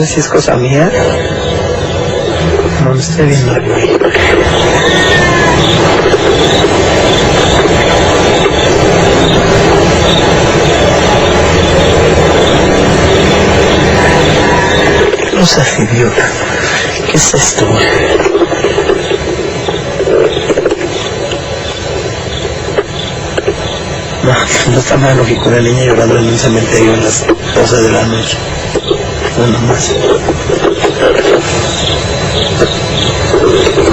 sé si es cosa mía. No me estoy viendo aquí. No seas idiota. ¿Qué es esto? No está más lógico una niña llorando en un cementerio a las 12 de la noche. Bueno, más.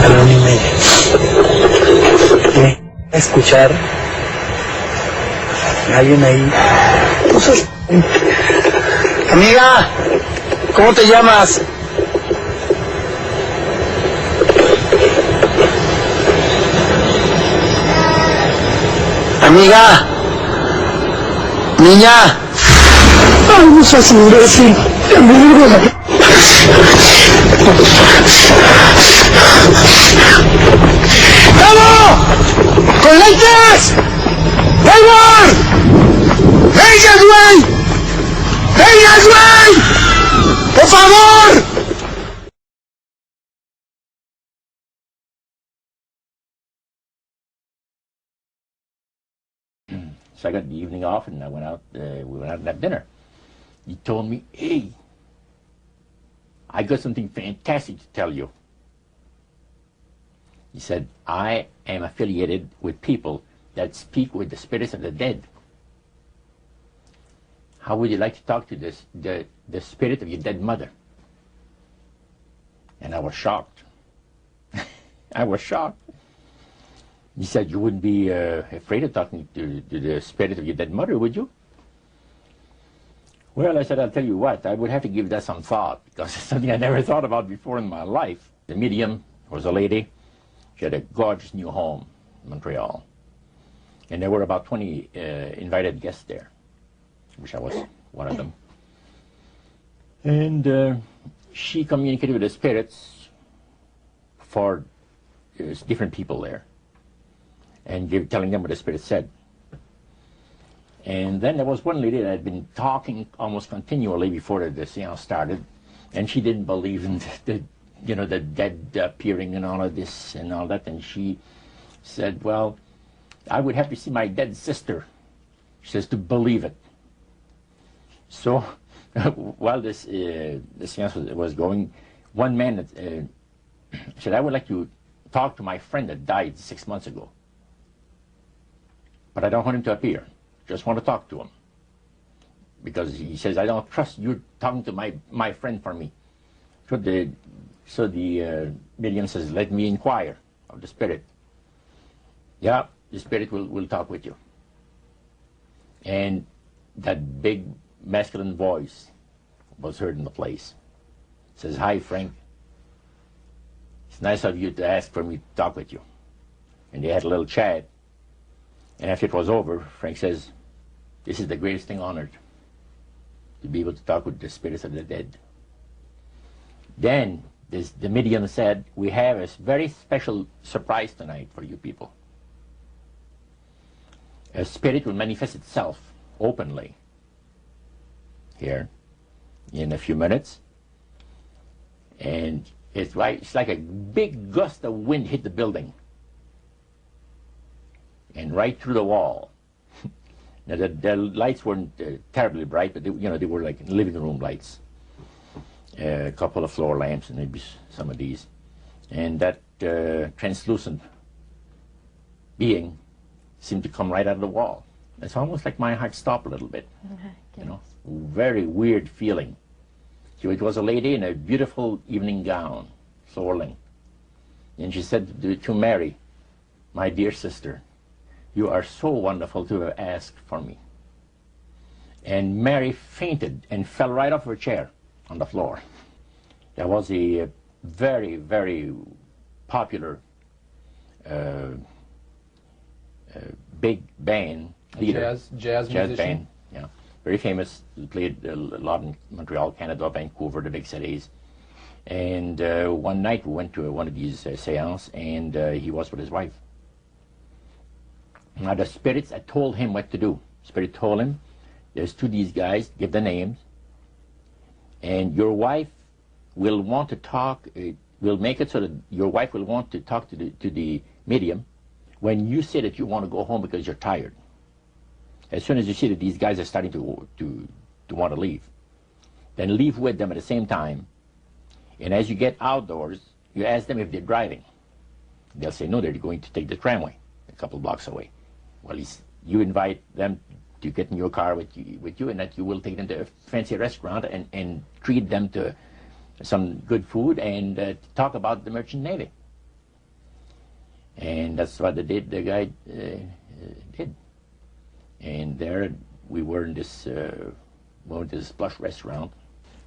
A la 1:30. Escuchar a alguien ahí. Amiga, ¿cómo te llamas? Amiga. Niña. Ay, no seas imbécil. Amigo. ¡Vamos! ¡Con lentes! ¡Taylor! ¡Vengas, güey! ¡Vengas, güey! ¡Por favor! So I got the evening off, and I went out. We went out and had dinner. He told me, "Hey, I got something fantastic to tell you." He said, "I am affiliated with people that speak with the spirits of the dead. How would you like to talk to the spirit of your dead mother?" And I was shocked. I was shocked. He said, "You wouldn't be afraid of talking to the spirit of your dead mother, would you?" Well, I said, "I'll tell you what, I would have to give that some thought, because it's something I never thought about before in my life." The medium was a lady. She had a gorgeous new home in Montreal. And there were about 20 invited guests there, which I was one of them. And she communicated with the spirits for different people there, and telling them what the spirit said. And then there was one lady that had been talking almost continually before the seance started, and she didn't believe in the dead appearing and all of this and all that, and she said, "Well, I would have to see my dead sister," she says, "to believe it." So while the seance was going, one man said, "I would like to talk to my friend that died 6 months ago, but I don't want him to appear. Just want to talk to him, because he says, I don't trust you talking to my friend for me." So the medium says, "Let me inquire of the spirit." "Yeah, the spirit will talk with you." And that big masculine voice was heard in the place. It says, "Hi, Frank. It's nice of you to ask for me to talk with you." And they had a little chat. And after it was over, Frank says, "This is the greatest thing on earth, to be able to talk with the spirits of the dead." Then the medium said, "We have a very special surprise tonight for you people. A spirit will manifest itself openly here in a few minutes. And it's like a big gust of wind hit the building and right through the wall." Now the lights weren't terribly bright, but they were like living room lights, a couple of floor lamps, and maybe some of these, and that translucent being seemed to come right out of the wall. It's almost like my heart stopped a little bit. Very weird feeling. It was a lady in a beautiful evening gown, swirling, and she said to Mary, "My dear sister, you are so wonderful to have asked for me." And Mary fainted and fell right off her chair on the floor. There was a very, very popular big band leader. Jazz musician. Band, yeah. Very famous. He played a lot in Montreal, Canada, Vancouver, the big cities. And one night we went to one of these seances, and he was with his wife. Now the spirits had told him what to do. Spirit told him, "There's two of these guys, give the names, and your wife will want to talk, will make it so that your wife will want to talk to the medium when you say that you want to go home because you're tired. As soon as you see that these guys are starting to want to leave, then leave with them at the same time. And as you get outdoors, you ask them if they're driving. They'll say, no, they're going to take the tramway a couple blocks away. Well, you invite them to get in your car with you, and that you will take them to a fancy restaurant and treat them to some good food and talk about the merchant navy. And that's what the guy did. And there we were in this plush restaurant.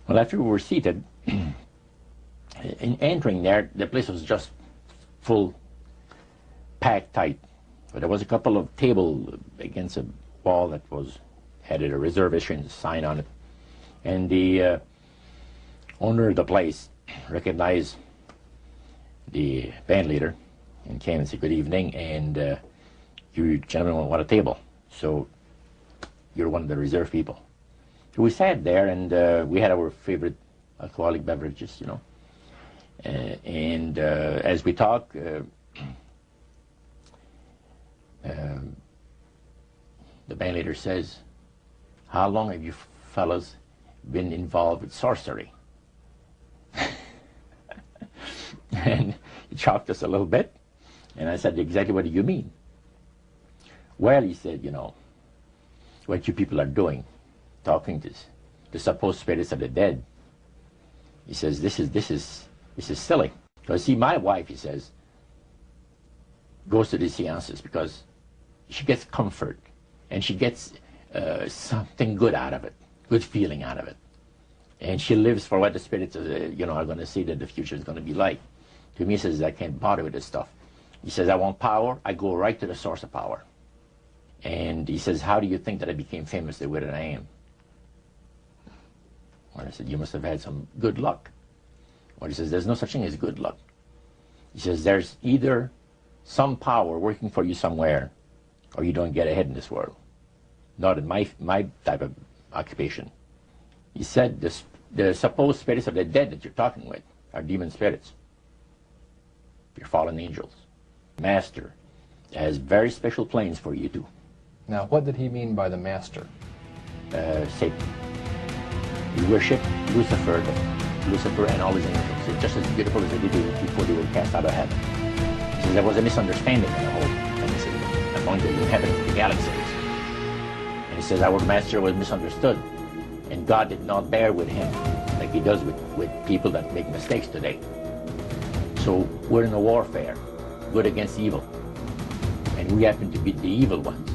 Well, after we were seated, in entering there, the place was just full, packed tight. But there was a couple of tables against a wall that had a reservation sign on it. And the owner of the place recognized the band leader and came and said, good evening, and you gentlemen want a table. So you're one of the reserve people. So we sat there, and we had our favorite alcoholic beverages, you know. And as we talked, the band leader says, how long have you fellas been involved with sorcery? And he shocked us a little bit. And I said, exactly what do you mean? Well, he said, you know, what you people are doing, talking to the supposed spirits of the dead. He says, this is silly. Because see, my wife, he says, goes to these seances because she gets comfort and she gets something good out of it, good feeling out of it. And she lives for what the spirits are going to see that the future is going to be like. To me, he says, I can't bother with this stuff. He says, I want power. I go right to the source of power. And he says, how do you think that I became famous the way that I am? Well, I said, you must have had some good luck. Well, he says, there's no such thing as good luck. He says, there's either some power working for you somewhere, or you don't get ahead in this world. Not in my type of occupation. He said, the supposed spirits of the dead that you're talking with are demon spirits. Your fallen angels. Master has very special plans for you too. Now, what did he mean by the master? Satan. We worship Lucifer and all his angels. They're just as beautiful as they did before they were cast out of heaven. So there was a misunderstanding in the whole among the inhabitants of the galaxies. And he says our master was misunderstood, and God did not bear with him like he does with people that make mistakes today. So we're in a warfare, good against evil. And we happen to be the evil ones.